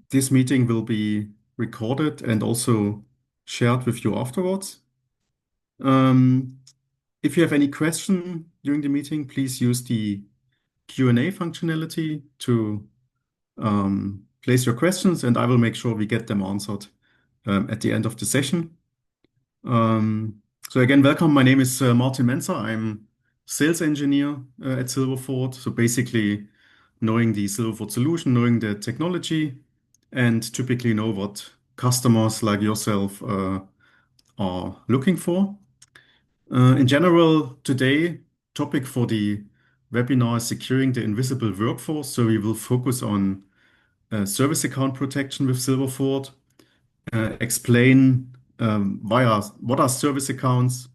This meeting will be recorded and also shared with you afterwards. Um, if you have any question during the meeting, please use the Q&A functionality to place your questions, and I will make sure we get them answered at the end of the session. So again, welcome. My name is Martin Menzer. I'm sales engineer at Silverfort. So basically knowing the Silverfort solution, knowing the technology, and typically know what customers like yourself are looking for. In general, today, topic for the webinar is securing the invisible workforce. So we will focus on service account protection with Silverfort, explain what are service accounts,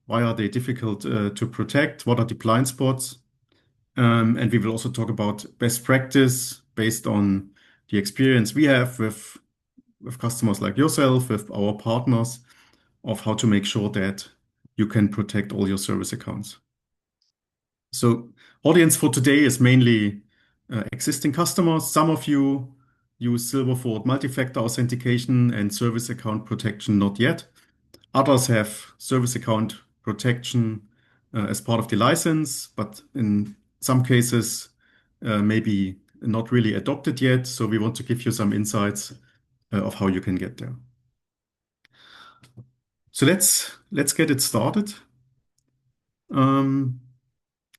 why are they difficult to protect, what are the blind spots, and we will also talk about best practice based on the experience we have with customers like yourself, with our partners, of how to make sure that you can protect all your service accounts. So, audience for today is mainly existing customers. Some of you use Silverfort multi-factor authentication and service account protection, not yet. Others have service account protection as part of the license, but in some cases, maybe not really adopted yet. So we want to give you some insights of how you can get there. So let's get it started. Um,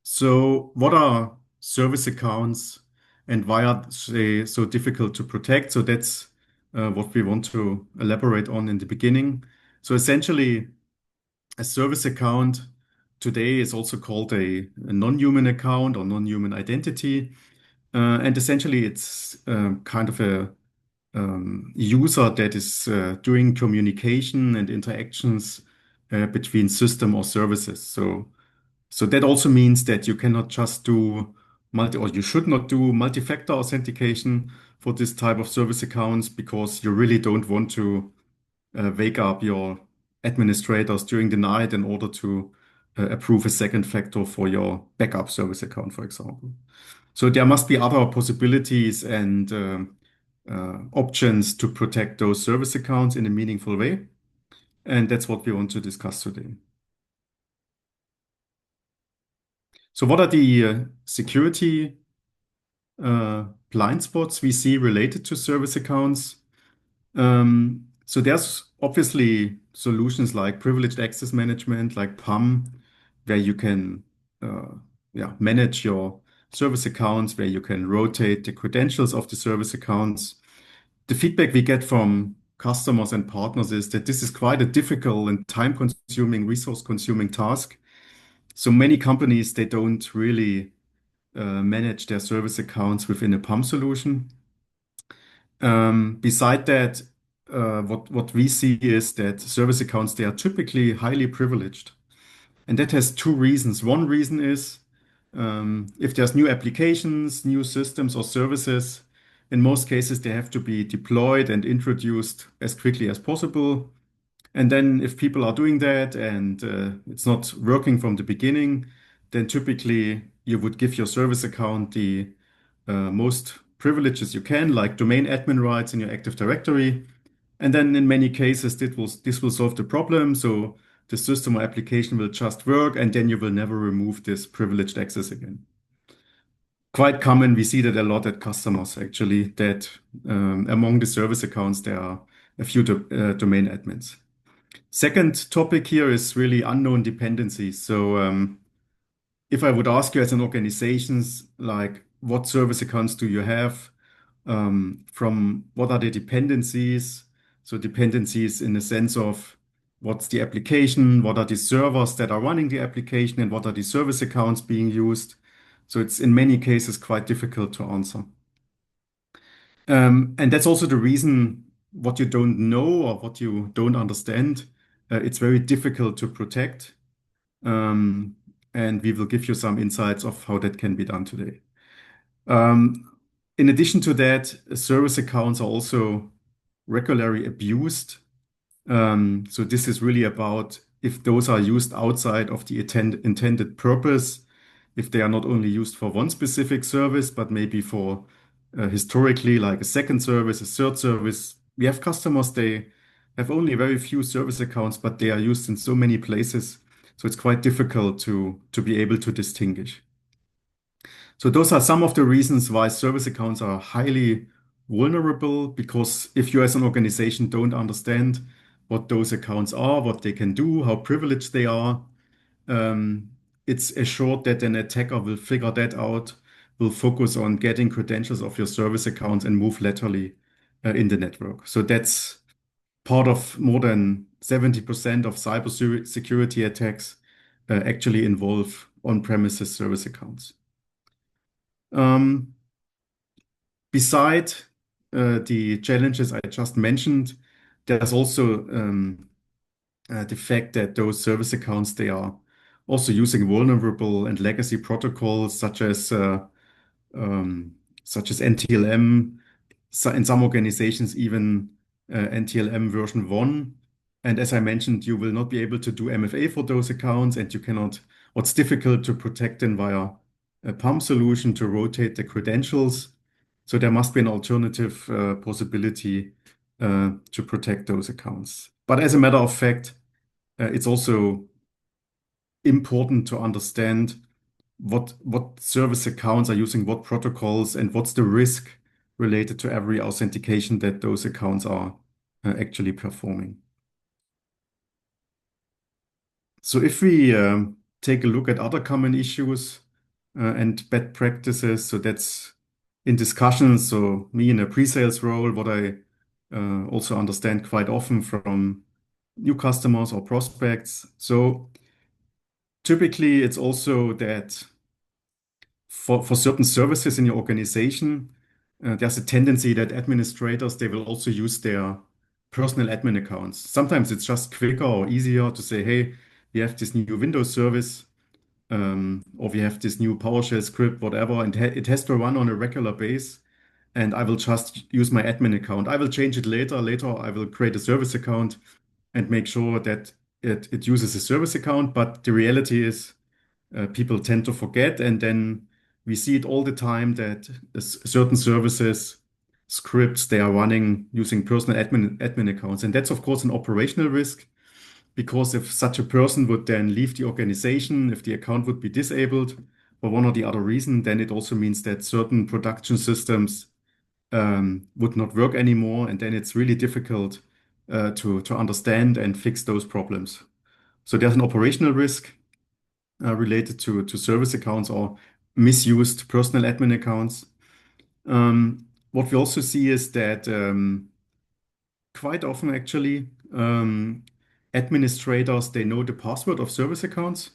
so what are service accounts and why are they so difficult to protect? So that's what we want to elaborate on in the beginning. So essentially, a service account today is also called a non-human account or non-human identity. And essentially, it's kind of a user that is doing communication and interactions between system or services. So that also means that you cannot just do or you should not do multi-factor authentication for this type of service accounts because you really don't want to wake up your administrators during the night in order to approve a second factor for your backup service account, for example. So there must be other possibilities and options to protect those service accounts in a meaningful way. And that's what we want to discuss today. So what are the security blind spots we see related to service accounts? So there's obviously solutions like privileged access management, like PAM, where you can manage your service accounts, where you can rotate the credentials of the service accounts. The feedback we get from customers and partners is that this is quite a difficult and time-consuming, resource-consuming task. So many companies, they don't really manage their service accounts within a PAM solution. Beside that, what we see is that service accounts, they are typically highly privileged. And that has two reasons. One reason is if there's new applications, new systems or services, in most cases, they have to be deployed and introduced as quickly as possible. And then if people are doing that and it's not working from the beginning, then typically you would give your service account the most privileges you can, like domain admin rights in your Active Directory. And then in many cases, this will solve the problem. So the system or application will just work, and then you will never remove this privileged access again. Quite common, we see that a lot at customers actually, that among the service accounts, there are a few domain admins. Second topic here is really unknown dependencies. So if I would ask you as an organizations, like what service accounts do you have? From what are the dependencies? So dependencies in the sense of what's the application, what are the servers that are running the application, and what are the service accounts being used? So it's in many cases quite difficult to answer. And that's also the reason what you don't know or what you don't understand, it's very difficult to protect. And we will give you some insights of how that can be done today. In addition to that, service accounts are also regularly abused. So this is really about if those are used outside of the intended purpose, if they are not only used for one specific service, but maybe for historically, like a second service, a third service. We have customers, they have only very few service accounts, but they are used in so many places. So it's quite difficult to be able to distinguish. So those are some of the reasons why service accounts are highly vulnerable, because if you as an organization don't understand what those accounts are, what they can do, how privileged they are, um, it's assured that an attacker will figure that out, will focus on getting credentials of your service accounts and move laterally in the network. So that's part of more than 70% of cybersecurity attacks actually involve on-premises service accounts. Um, Beside the challenges I just mentioned, there's also the fact that those service accounts, they are also using vulnerable and legacy protocols um, such as NTLM, in some organizations even NTLM version 1. And as I mentioned, you will not be able to do MFA for those accounts, and you cannot, what's difficult to protect them via a PAM solution to rotate the credentials. So there must be an alternative possibility to protect those accounts. But as a matter of fact, it's also important to understand what service accounts are using what protocols and what's the risk related to every authentication that those accounts are actually performing. So if we take a look at other common issues and bad practices, so that's in discussions. So me in a pre-sales role, what I also understand quite often from new customers or prospects. So typically, it's also that for certain services in your organization, there's a tendency that administrators, they will also use their personal admin accounts. Sometimes it's just quicker or easier to say, hey, we have this new Windows service, or we have this new PowerShell script, whatever, and it has to run on a regular base. And I will just use my admin account. I will change it later. Later, I will create a service account and make sure that it uses a service account. But the reality is, people tend to forget, and then we see it all the time that certain services, scripts, they are running using personal admin accounts, and that's of course an operational risk, because if such a person would then leave the organization, if the account would be disabled for one or the other reason, then it also means that certain production systems would not work anymore, and then it's really difficult to understand and fix those problems. So there's an operational risk related to service accounts or misused personal admin accounts. What we also see is that quite often, actually, administrators, they know the password of service accounts.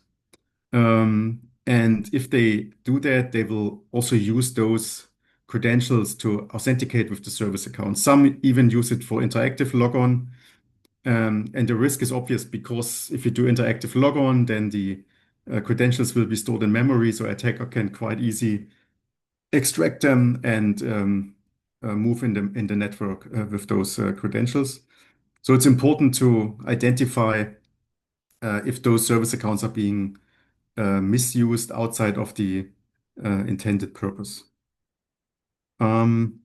And if they do that, they will also use those credentials to authenticate with the service account. Some even use it for interactive logon. And the risk is obvious, because if you do interactive logon, then the credentials will be stored in memory, so attacker can quite easy extract them and move in the network with those credentials. So it's important to identify if those service accounts are being misused outside of the intended purpose. Um,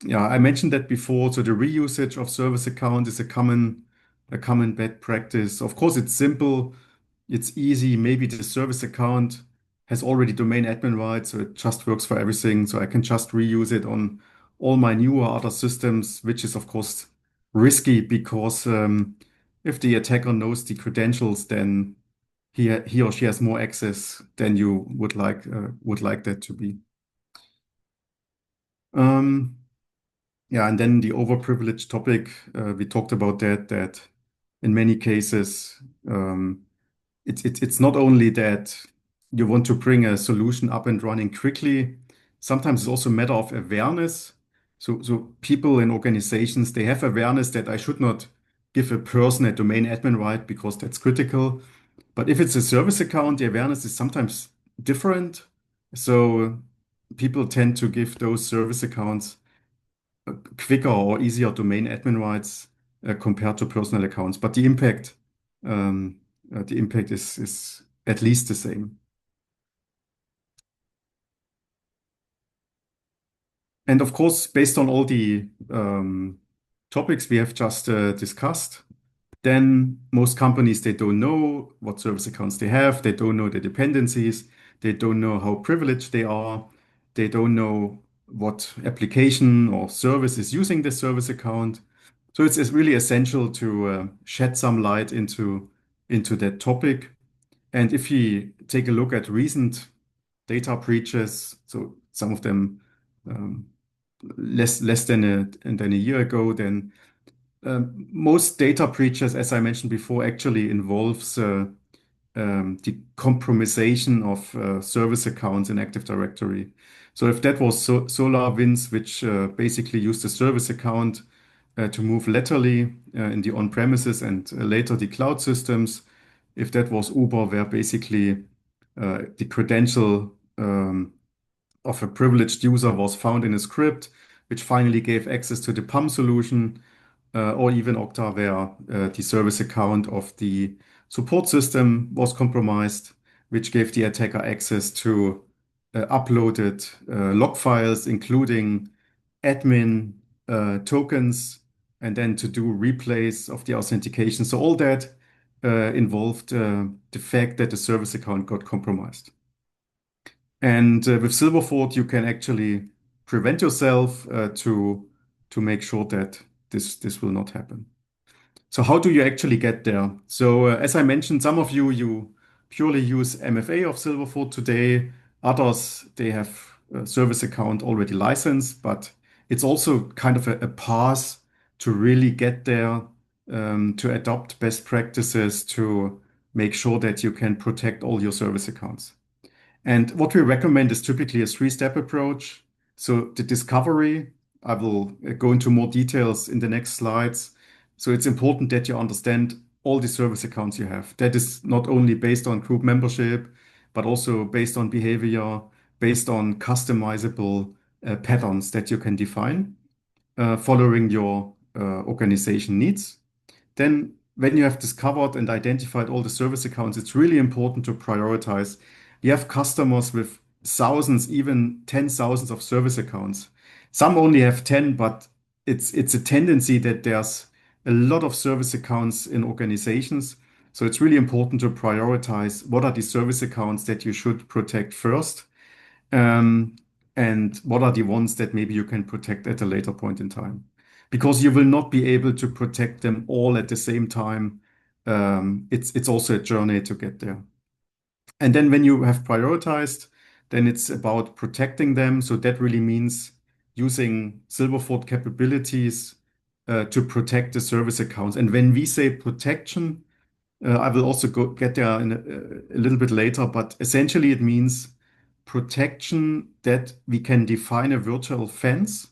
yeah, I mentioned that before. So the reusage of service account is a common bad practice. Of course, it's simple, it's easy. Maybe the service account has already domain admin rights, so it just works for everything. So I can just reuse it on all my newer other systems, which is of course risky, because if the attacker knows the credentials, then he or she has more access than you would like that to be. Um, Yeah, and then the overprivileged topic, we talked about that in many cases, it's not only that you want to bring a solution up and running quickly, sometimes it's also a matter of awareness. So people in organizations, they have awareness that I should not give a person a domain admin right because that's critical. But if it's a service account, the awareness is sometimes different. So people tend to give those service accounts quicker or easier domain admin rights compared to personal accounts, but um, the impact is at least the same. And of course, based on all the topics we have just discussed, then most companies, they don't know what service accounts they have. They don't know the dependencies. They don't know how privileged they are. They don't know what application or service is using the service account. So it's really essential to shed some light into that topic. And if you take a look at recent data breaches, so some of them um, less than a year ago, then most data breaches, as I mentioned before, actually involves the compromisation of service accounts in Active Directory. So if that was SolarWinds, which basically used the service account to move laterally in the on-premises and later the cloud systems, if that was Uber, where basically the credential of a privileged user was found in a script, which finally gave access to the PAM solution, or even Okta, where the service account of the support system was compromised, which gave the attacker access to uploaded log files, including admin tokens, and then to do replays of the authentication. So all that involved the fact that the service account got compromised. And with Silverfort, you can actually prevent yourself to make sure that this will not happen. So how do you actually get there? So as I mentioned, some of you purely use MFA of Silverfort today. Others, they have a service account already licensed, but it's also kind of a path to really get there, to adopt best practices to make sure that you can protect all your service accounts. And what we recommend is typically a three-step approach. So the discovery, I will go into more details in the next slides. So it's important that you understand all the service accounts you have. That is not only based on group membership, but also based on behavior, based on customizable patterns that you can define following your organization needs. Then, when you have discovered and identified all the service accounts, it's really important to prioritize. We have customers with thousands, even 10,000 of service accounts. Some only have 10, but it's a tendency that there's a lot of service accounts in organizations. So it's really important to prioritize what are the service accounts that you should protect first, um, and what are the ones that maybe you can protect at a later point in time? Because you will not be able to protect them all at the same time. It's also a journey to get there. And then when you have prioritized, then it's about protecting them. So that really means using Silverfort capabilities to protect the service accounts. And when we say protection, I will also get there in a little bit later, but essentially it means protection that we can define a virtual fence.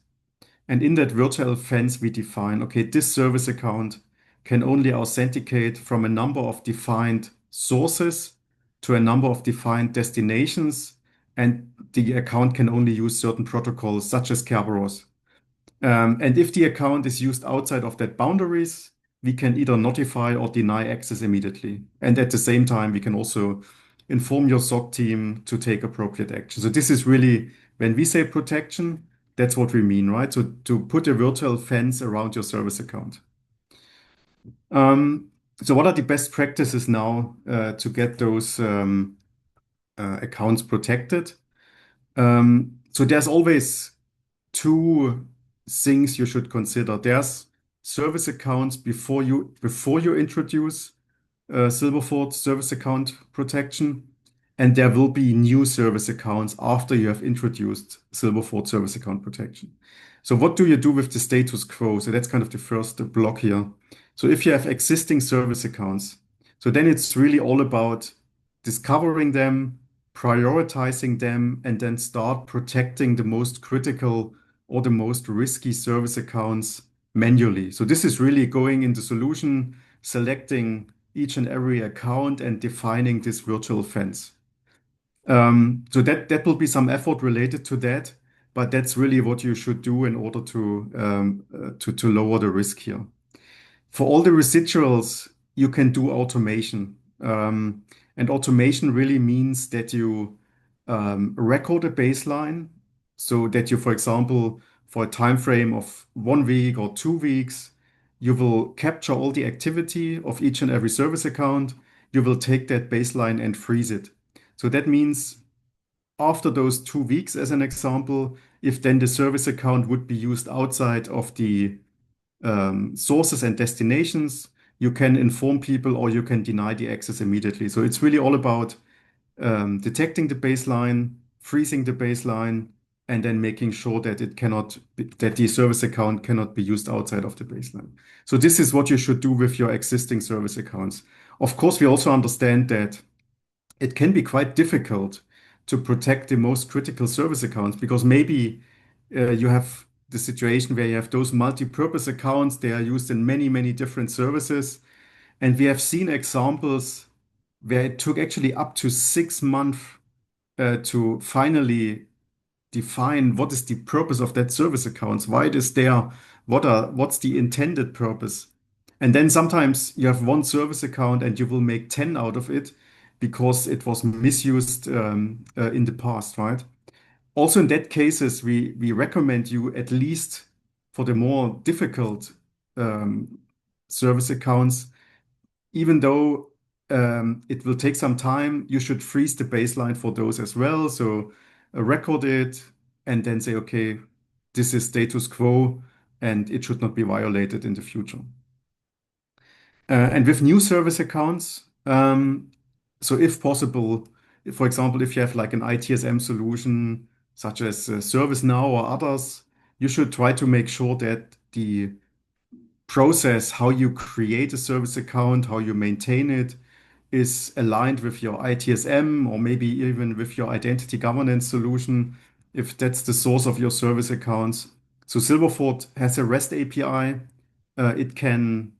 And in that virtual fence, we define, okay, this service account can only authenticate from a number of defined sources to a number of defined destinations. And the account can only use certain protocols such as Kerberos. And if the account is used outside of that boundaries, we can either notify or deny access immediately. And at the same time, we can also inform your SOC team to take appropriate action. So this is really, when we say protection, that's what we mean, right? So to put a virtual fence around your service account. Um, so what are the best practices now to get those accounts protected? So there's always two things you should consider. There's service accounts before you introduce Silverfort service account protection, and there will be new service accounts after you have introduced Silverfort service account protection. So what do you do with the status quo? So that's kind of the first block here. So if you have existing service accounts, so then it's really all about discovering them, prioritizing them, and then start protecting the most critical or the most risky service accounts manually. So this is really going in the solution, selecting each and every account and defining this virtual fence. So that will be some effort related to that, but that's really what you should do in order to lower the risk here. For all the residuals, you can do automation. And automation really means that you record a baseline So that you, for example, for a time frame of 1 week or 2 weeks, you will capture all the activity of each and every service account. You will take that baseline and freeze it. So that means after those 2 weeks, as an example, if then the service account would be used outside of the sources and destinations, you can inform people or you can deny the access immediately. So it's really all about detecting the baseline, freezing the baseline, and then making sure that that the service account cannot be used outside of the baseline. So this is what you should do with your existing service accounts. Of course, we also understand that it can be quite difficult to protect the most critical service accounts because maybe you have the situation where you have those multi-purpose accounts. They are used in many, many different services. And we have seen examples where it took actually up to 6 months to finally define what is the purpose of that service accounts, why it is there, what's the intended purpose. And then sometimes you have one service account and you will make 10 out of it because it was misused in the past, right? Also, in that cases, we recommend you at least for the more difficult um, service accounts, even though it will take some time, you should freeze the baseline for those as well. So record it and then say, okay, this is status quo and it should not be violated in the future. And with new service accounts, so if possible, for example, if you have like an ITSM solution such as ServiceNow or others, you should try to make sure that the process, how you create a service account, how you maintain it, is aligned with your ITSM or maybe even with your identity governance solution, if that's the source of your service accounts. So Silverfort has a REST API. It can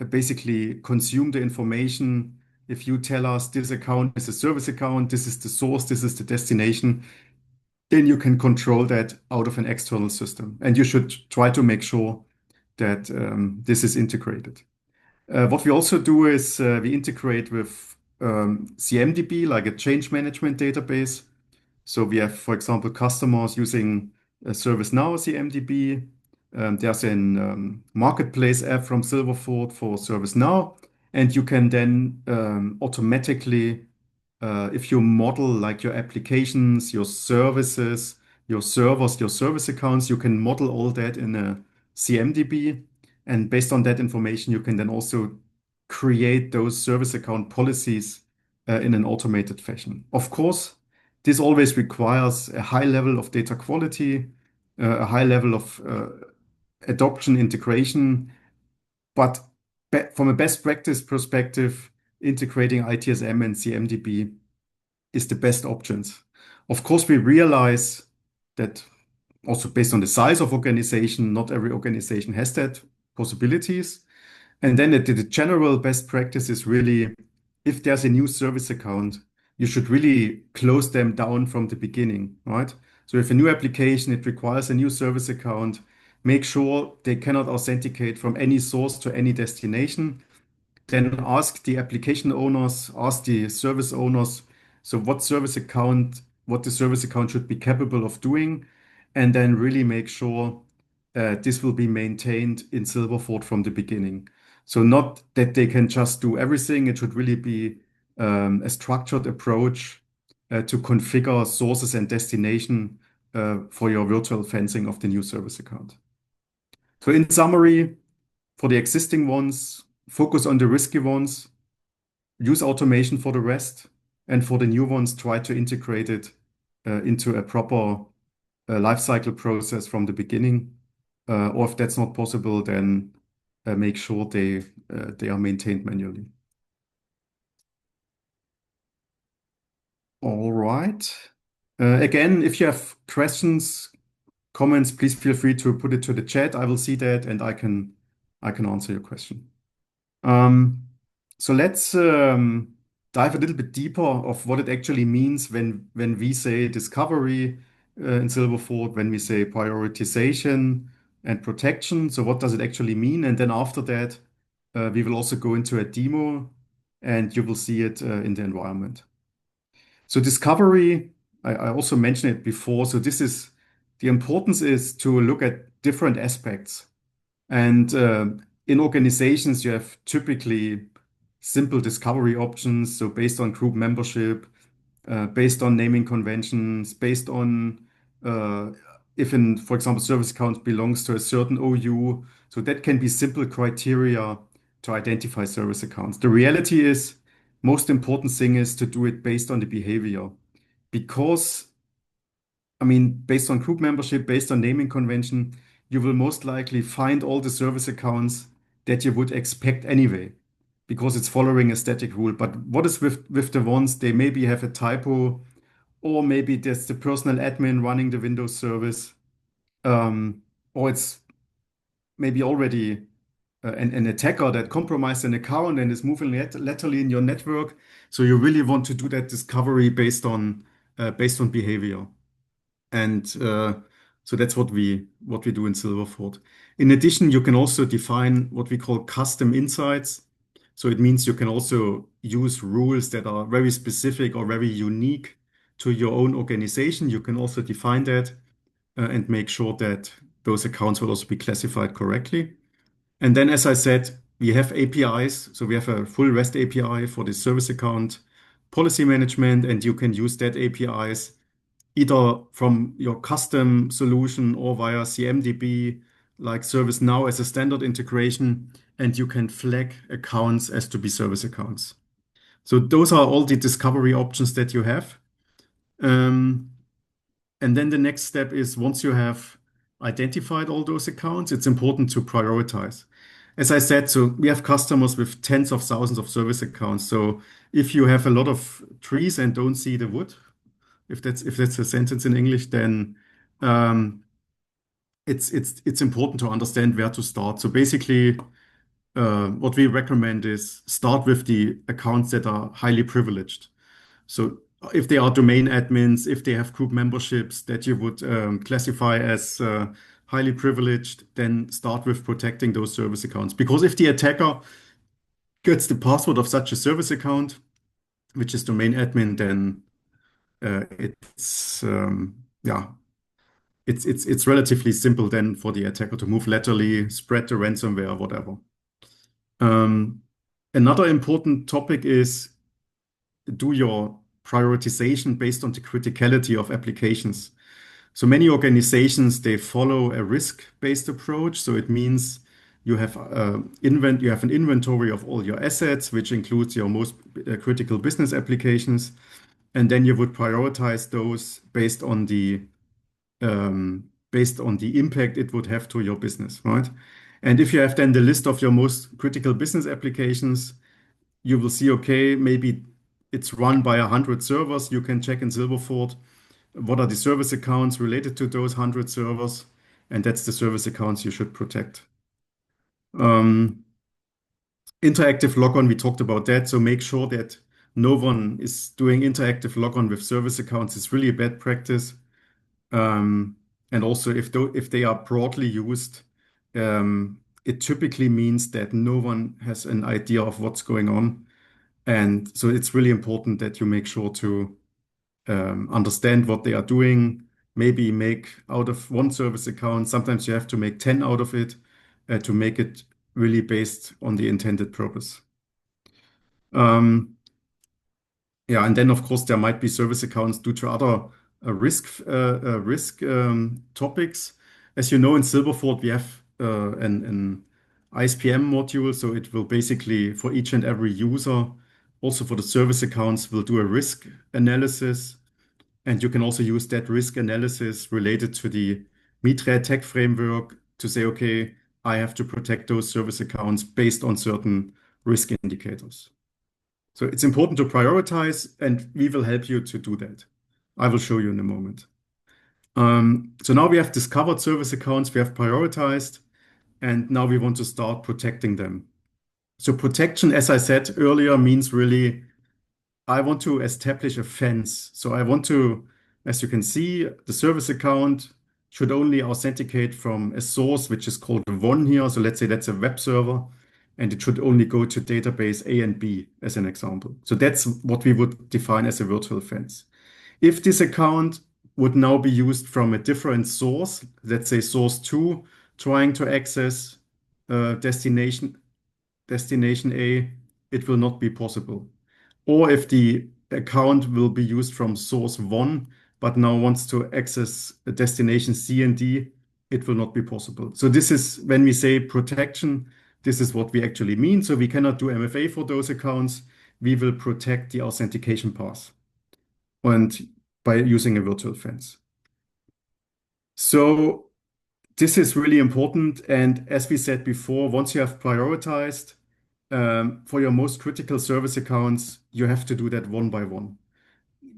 basically consume the information. If you tell us this account is a service account, this is the source, this is the destination, then you can control that out of an external system. And you should try to make sure that this is integrated. What we also do is we integrate with CMDB, like a change management database. So we have, for example, customers using ServiceNow CMDB. There's an marketplace app from Silverfort for ServiceNow, and you can then automatically, if you model like your applications, your services, your servers, your service accounts, you can model all that in a CMDB. And based on that information, you can then also create those service account policies in an automated fashion. Of course, this always requires a high level of data quality, a high level of adoption integration, but from a best practice perspective, integrating ITSM and CMDB is the best options. Of course, we realize that also based on the size of organization, not every organization has that possibilities. And then the general best practice is really if there's a new service account, you should really close them down from the beginning, right? So if a new application, it requires a new service account, make sure they cannot authenticate from any source to any destination. Then ask the application owners, ask the service owners, so what the service account should be capable of doing, and then really make sure this will be maintained in Silverfort from the beginning. So not that they can just do everything. It should really be a structured approach to configure sources and destination for your virtual fencing of the new service account. So in summary, for the existing ones, focus on the risky ones, use automation for the rest, and for the new ones, try to integrate it into a proper lifecycle process from the beginning. Or if that's not possible, then make sure they are maintained manually. All right. Again, if you have questions, comments, please feel free to put it to the chat. I will see that and I can answer your question. Um, so let's dive a little bit deeper of what it actually means when we say discovery in Silverfort, when we say prioritization and protection. So what does it actually mean? And then after that, we will also go into a demo and you will see it in the environment. So discovery, I also mentioned it before. So this is the importance is to look at different aspects. And in organizations, you have typically simple discovery options. So based on group membership, based on naming conventions, based on uh, if, for example, service account belongs to a certain OU. So that can be simple criteria to identify service accounts. The reality is, most important thing is to do it based on the behavior, because I mean, based on group membership, based on naming convention, you will most likely find all the service accounts that you would expect anyway, because it's following a static rule. But what is with the ones they maybe have a typo, or maybe there's the personal admin running the Windows service, um, or it's maybe already an attacker that compromised an account and is moving laterally in your network. So you really want to do that discovery based on behavior. And so that's what we do in Silverfort. In addition, you can also define what we call custom insights. So it means you can also use rules that are very specific or very unique to your own organization. You can also define that and make sure that those accounts will also be classified correctly. And then, as I said, we have APIs. So we have a full REST API for the service account policy management, and you can use that APIs either from your custom solution or via CMDB, like ServiceNow as a standard integration, and you can flag accounts as to be service accounts. So those are all the discovery options that you have. Um, and then the next step is, once you have identified all those accounts, it's important to prioritize. As I said, so we have customers with tens of thousands of service accounts. So if you have a lot of trees and don't see the wood, if that's a sentence in English, then um, it's important to understand where to start. So basically, what we recommend is start with the accounts that are highly privileged. So if they are domain admins, if they have group memberships that you would classify as highly privileged, then start with protecting those service accounts. Because if the attacker gets the password of such a service account, which is domain admin, then yeah, it's relatively simple then for the attacker to move laterally, spread the ransomware, whatever. Um, Another important topic is, do your prioritization based on the criticality of applications. So many organizations, they follow a risk-based approach. So it means you have an inventory of all your assets, which includes your most critical business applications, and then you would prioritize those based on the impact it would have to your business, right? And if you have then the list of your most critical business applications, you will see, okay, maybe it's run by 100 servers. You can check in Silverfort what are the service accounts related to those 100 servers, and that's the service accounts you should protect. Um, Interactive logon, we talked about that. So make sure that no one is doing interactive logon with service accounts. It's really a bad practice. Um, and also, if they are broadly used, it typically means that no one has an idea of what's going on. And so it's really important that you make sure to understand what they are doing. Maybe make out of one service account, sometimes you have to make 10 out of it to make it really based on the intended purpose. Um, Yeah, and then of course there might be service accounts due to other risk topics. As you know, in Silverfort we have an ISPM module, so it will basically for each and every user, also for the service accounts, will do a risk analysis, and you can also use that risk analysis related to the Mitre attack framework to say, okay, I have to protect those service accounts based on certain risk indicators. So it's important to prioritize, and we will help you to do that. I will show you in a moment. So now we have discovered service accounts, we have prioritized, and now we want to start protecting them. So protection, as I said earlier, means really I want to establish a fence. So I want to, as you can see, the service account should only authenticate from a source, which is called one here. So let's say that's a web server, and it should only go to database A and B as an example. So that's what we would define as a virtual fence. If this account would now be used from a different source, let's say source 2, trying to access destination A, it will not be possible. Or if the account will be used from source 1, but now wants to access a destination C and D, it will not be possible. So this is when we say protection, this is what we actually mean. So we cannot do MFA for those accounts. We will protect the authentication path and by using a virtual fence. So this is really important. And as we said before, once you have prioritized for your most critical service accounts, you have to do that one by one.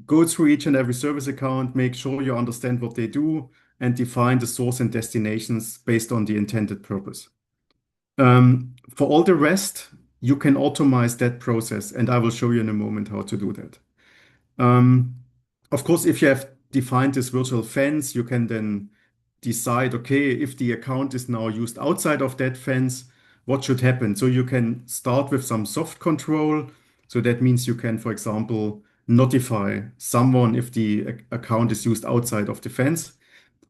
Go through each and every service account, make sure you understand what they do, and define the source and destinations based on the intended purpose. For all the rest, you can automate that process, and I will show you in a moment how to do that. Of course, if you have defined this virtual fence, you can then decide, okay, if the account is now used outside of that fence, what should happen? So you can start with some soft control. So that means you can, for example, notify someone if the account is used outside of the fence.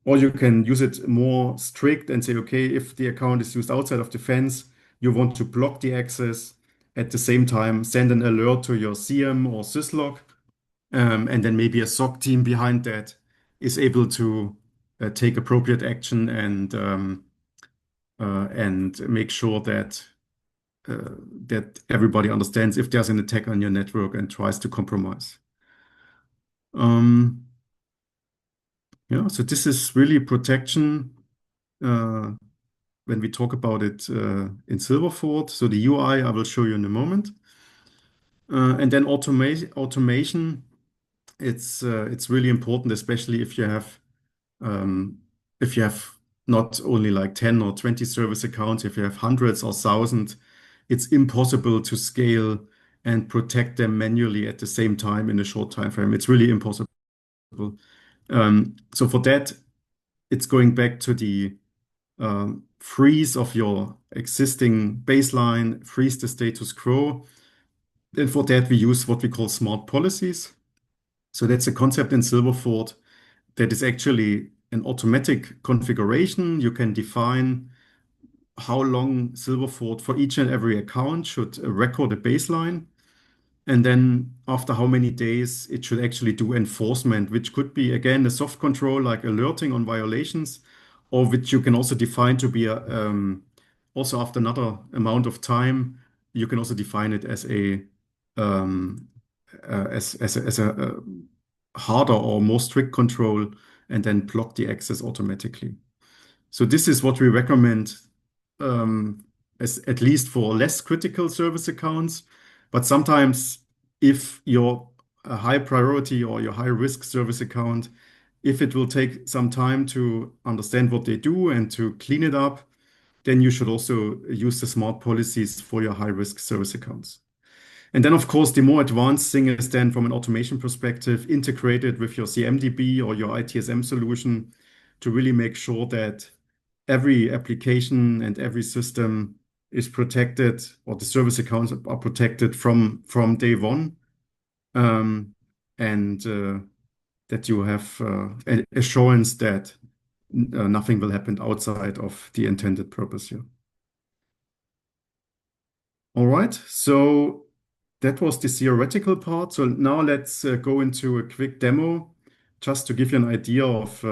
Or you can use it more strict and say, okay, if the account is used outside of the fence, you want to block the access. At the same time, send an alert to your CM or syslog. And then maybe a SOC team behind that is able to take appropriate action and make sure that that everybody understands if there's an attack on your network and tries to compromise. Um, yeah, so this is really protection when we talk about it in Silverfort. So the UI I will show you in a moment. And then automation, it's really important, especially if you have not only like 10 or 20 service accounts, if you have hundreds or thousands, it's impossible to scale and protect them manually at the same time in a short time frame. It's really impossible. So for that, it's going back to the freeze of your existing baseline, freeze the status quo. And for that, we use what we call smart policies. So that's a concept in Silverfort that is actually an automatic configuration. You can define how long Silverfort for each and every account should record a baseline. And then after how many days it should actually do enforcement, which could be, again, a soft control like alerting on violations, or which you can also define to be also after another amount of time, you can also define it as a um, as a harder or more strict control and then block the access automatically. So this is what we recommend as at least for less critical service accounts. But sometimes if you're a high priority or your high risk service account, if it will take some time to understand what they do and to clean it up, then you should also use the smart policies for your high risk service accounts. And then, of course, the more advanced thing is then from an automation perspective, integrated with your CMDB or your ITSM solution to really make sure that every application and every system is protected, or the service accounts are protected from day one, and that you have an assurance that nothing will happen outside of the intended purpose here. All right, so that was the theoretical part. So now let's go into a quick demo just to give you an idea of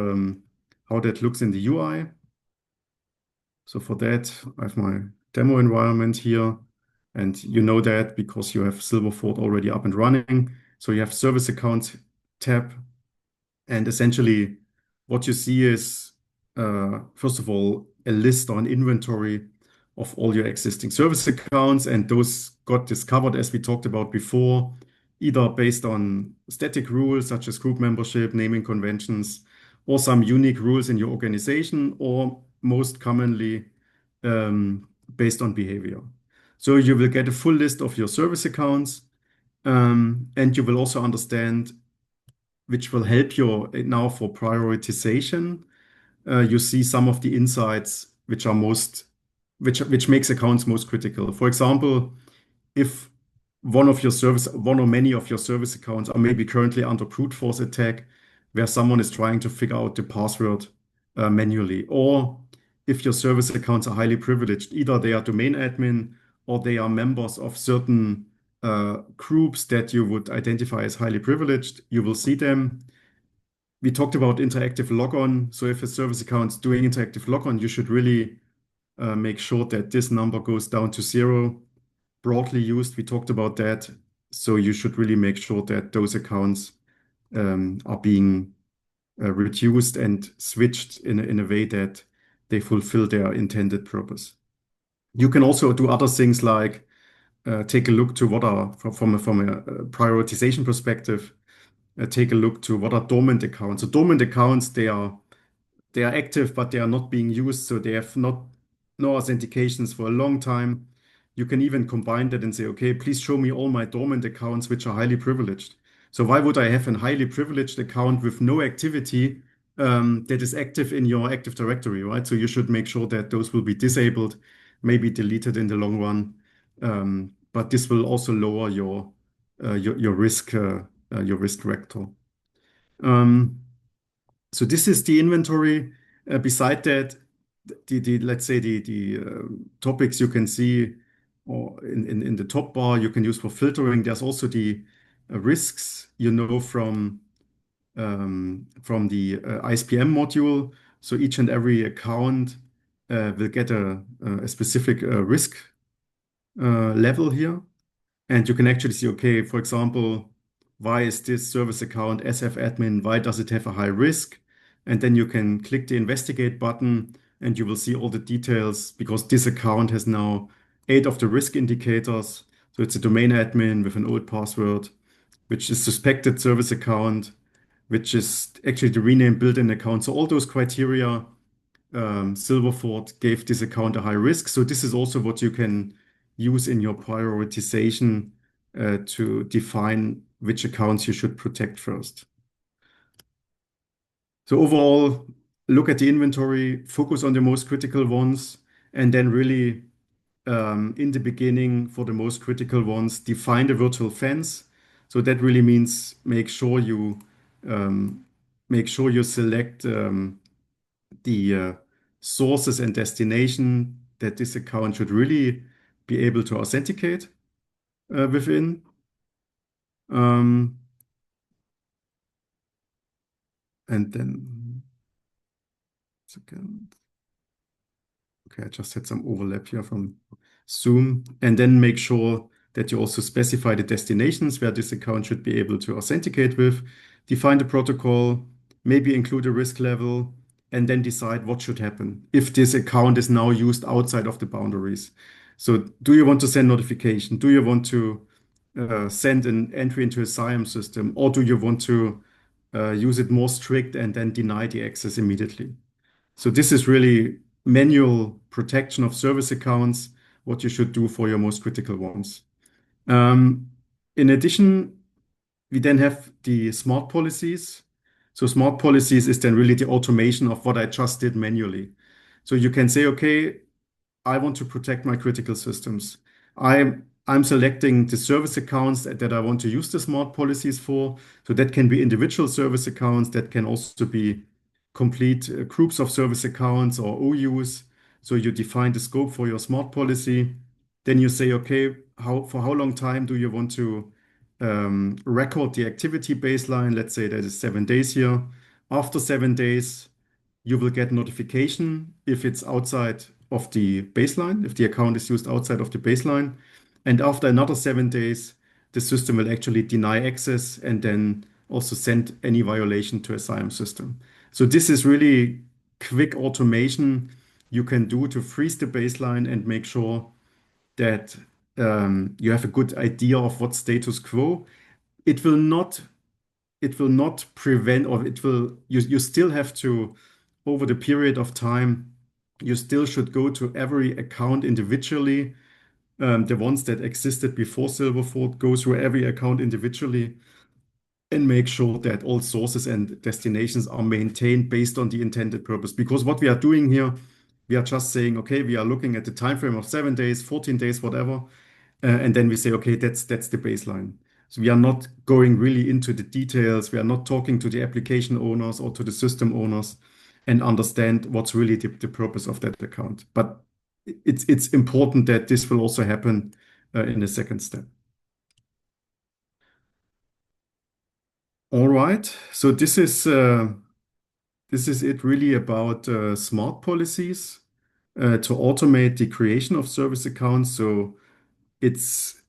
how that looks in the UI. So for that, I have my demo environment here. And you know that because you have Silverfort already up and running. So you have Service Accounts tab. And essentially, what you see is, first of all, a list or an inventory of all your existing service accounts. And those got discovered, as we talked about before, either based on static rules such as group membership, naming conventions, or some unique rules in your organization, or most commonly based on behavior. So you will get a full list of your service accounts, and you will also understand, which will help you now for prioritization. You see some of the insights which are which makes accounts most critical. For example, if one or many of your service accounts are maybe currently under brute force attack, where someone is trying to figure out the password manually. Or if your service accounts are highly privileged, either they are domain admin or they are members of certain groups that you would identify as highly privileged, you will see them. We talked about interactive logon. So if a service account is doing interactive logon, you should really make sure that this number goes down to zero. Broadly used, we talked about that. So you should really make sure that those accounts are being reduced and switched in a way that they fulfill their intended purpose. You can also do other things like take a look to what are, from a prioritization perspective, take a look to what are dormant accounts. So dormant accounts, they are active, but they are not being used. So they have not no authentications for a long time. You can even combine that and say, okay, please show me all my dormant accounts which are highly privileged. So why would I have a highly privileged account with no activity that is active in your Active Directory, right? So you should make sure that those will be disabled, maybe deleted in the long run. But this will also lower your risk vector. Um, so this is the inventory. Beside that, let's say the topics you can see or in the top bar you can use for filtering. There's also the risks from the ISPM module. So each and every account will get a specific risk level here. And you can actually see, okay, for example, why is this service account SF admin? Why does it have a high risk? And then you can click the investigate button and you will see all the details because this account has now 8 of the risk indicators. So it's a domain admin with an old password, which is suspected service account, which is actually the renamed built-in account. So all those criteria, Silverfort gave this account a high risk. So this is also what you can use in your prioritization to define which accounts you should protect first. So overall, look at the inventory, focus on the most critical ones, and then really in the beginning for the most critical ones, define the virtual fence. So that really means make sure you select the sources and destination that this account should really be able to authenticate within. Um, and then, second. Okay, I just had some overlap here from Zoom. And then make sure that you also specify the destinations where this account should be able to authenticate with, define the protocol, maybe include a risk level, and then decide what should happen if this account is now used outside of the boundaries. So do you want to send notification? Do you want to send an entry into a SIAM system? Or do you want to use it more strict and then deny the access immediately? So this is really manual protection of service accounts, what you should do for your most critical ones. Um, in addition, we then have the smart policies. So smart policies is then really the automation of what I just did manually. So you can say, okay, I want to protect my critical systems. I'm selecting the service accounts that I want to use the smart policies for. So that can be individual service accounts, that can also be complete groups of service accounts or OUs. So you define the scope for your smart policy. Then you say, okay, for how long time do you want to record the activity baseline? Let's say that is 7 days here. After 7 days, you will get notification if it's outside of the baseline, if the account is used outside of the baseline. And after another 7 days, the system will actually deny access and then also send any violation to a SIAM system. So this is really quick automation you can do to freeze the baseline and make sure that you have a good idea of what status quo. It will not prevent, or you still have to, over the period of time, you still should go to every account individually. The ones that existed before Silverfort, go through every account individually and make sure that all sources and destinations are maintained based on the intended purpose. Because what we are doing here, we are just saying, okay, we are looking at the time frame of 7 days, 14 days, whatever, and then we say, okay, that's the baseline. So we are not going really into the details. We are not talking to the application owners or to the system owners and understand what's really the purpose of that account. But it's important that this will also happen in the second step. All right. So this is it really about smart policies to automate the creation of service accounts. So it's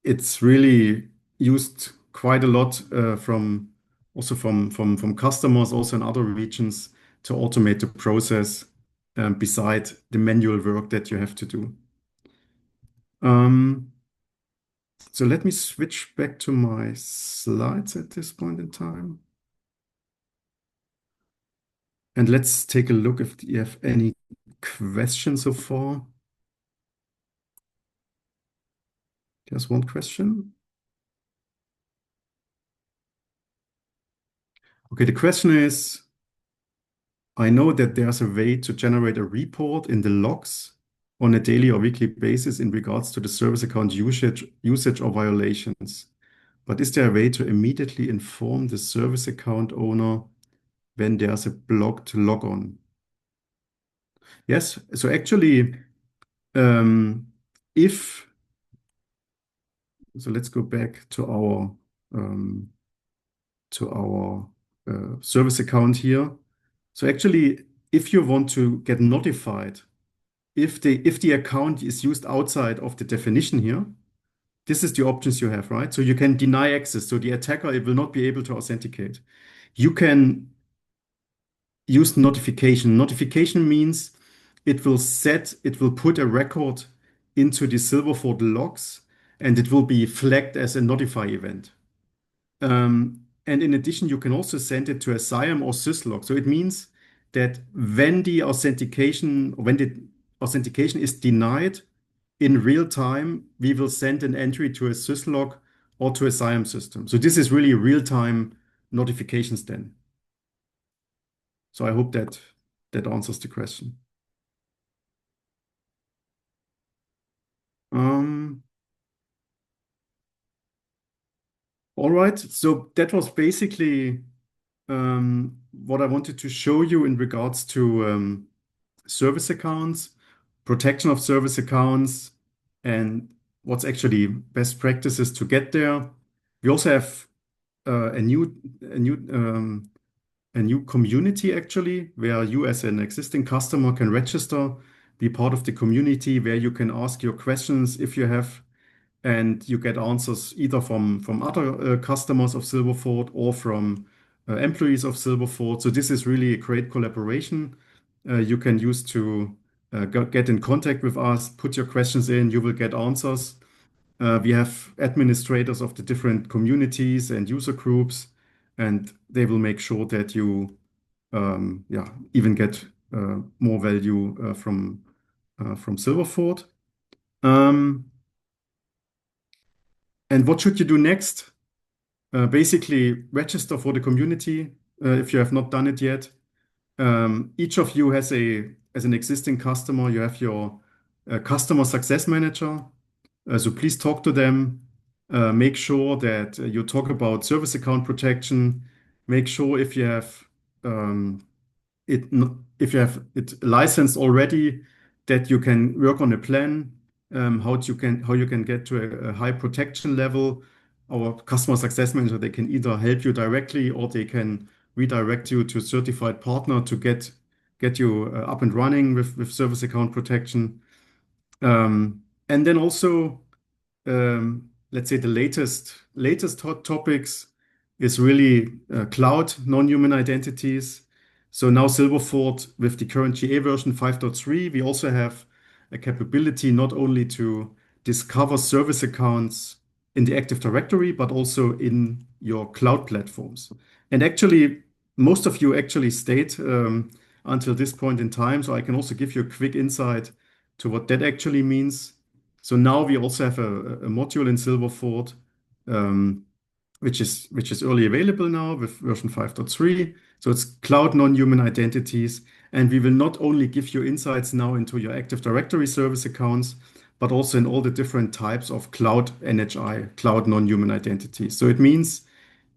it's really used quite a lot from also from customers, also in other regions, to automate the process beside the manual work that you have to do. Um, so let me switch back to my slides at this point in time. And let's take a look if you have any questions so far. There's one question. Okay, the question is, I know that there's a way to generate a report in the logs on a daily or weekly basis in regards to the service account usage or violations. But is there a way to immediately inform the service account owner when there's a blocked logon? Yes, so actually, um, if so, let's go back um, to our service account here. So actually, if you want to get notified if the account is used outside of the definition here, this is the options you have, right? So you can deny access. So the attacker it will not be able to authenticate. You can use notification. Notification means it will put a record into the Silverfort logs and it will be flagged as a notify event. And in addition, you can also send it to a SIAM or syslog. So it means that when the authentication is denied in real time, we will send an entry to a syslog or to a SIAM system. So this is really real-time notifications then. So I hope that that answers the question. Um, all right. So that was basically what I wanted to show you in regards to service accounts, protection of service accounts, and what's actually best practices to get there. We also have a new community actually, where you as an existing customer can register, be part of the community where you can ask your questions if you have, and you get answers either from other customers of Silverfort or from employees of Silverfort. So this is really a great collaboration you can use to get in contact with us, put your questions in, you will get answers. We have administrators of the different communities and user groups, and they will make sure that you yeah, even get more value from Silverfort. Um, and what should you do next? Basically, register for the community if you have not done it yet. Each of you has as an existing customer, you have your customer success manager. So please talk to them. Make sure that you talk about service account protection. Make sure um, if you have it licensed already, that you can work on a plan, how you can get to a high protection level. Our customer success manager, they can either help you directly or they can redirect you to a certified partner to get you up and running with service account protection. And then also let's say the latest hot topics is really cloud non-human identities. So now Silverfort with the current GA version 5.3, we also have a capability not only to discover service accounts in the Active Directory, but also in your cloud platforms. And actually, most of you actually stayed until this point in time. So I can also give you a quick insight to what that actually means. So now we also have a module in Silverfort, um, which is early available now with version 5.3. So it's cloud non-human identities. And we will not only give you insights now into your Active Directory service accounts, but also in all the different types of cloud NHI, cloud non-human identities. So it means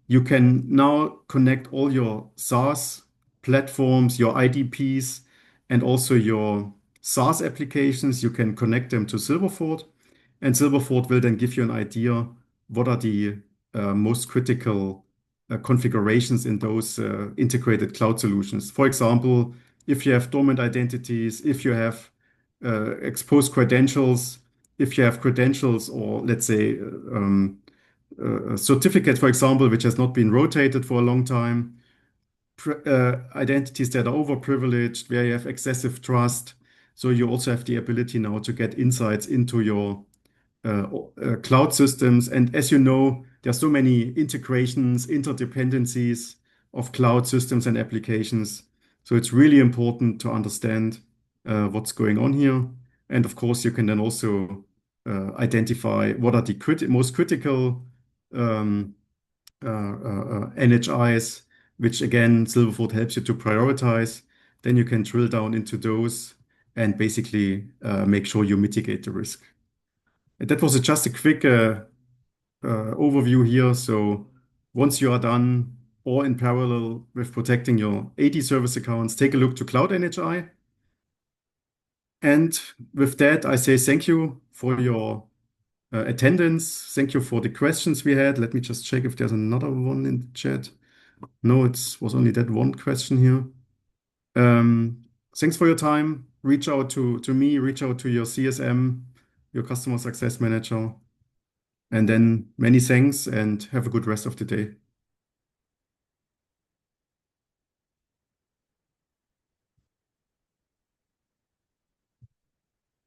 you can now connect all your SaaS platforms, your IDPs, and also your SaaS applications. You can connect them to Silverfort, and Silverfort will then give you an idea what are the most critical configurations in those integrated cloud solutions. For example, if you have dormant identities, if you have exposed credentials, if you have credentials or let's say a certificate, for example, which has not been rotated for a long time, identities that are overprivileged, where you have excessive trust. So you also have the ability now to get insights into your cloud systems. And as you know, there are so many integrations, interdependencies of cloud systems and applications. So it's really important to understand what's going on here. And of course, you can then also identify what are the most critical um, NHIs, which again, Silverfort helps you to prioritize. Then you can drill down into those and basically make sure you mitigate the risk. That was just a quick overview here. So once you are done, or in parallel with protecting your AD service accounts, take a look to Cloud NHI. And with that, I say thank you for your attendance. Thank you for the questions we had. Let me just check if there's another one in the chat. No, it was only that one question here. Thanks for your time. Reach out to me, reach out to your CSM, your customer success manager. And then many thanks and have a good rest of the day.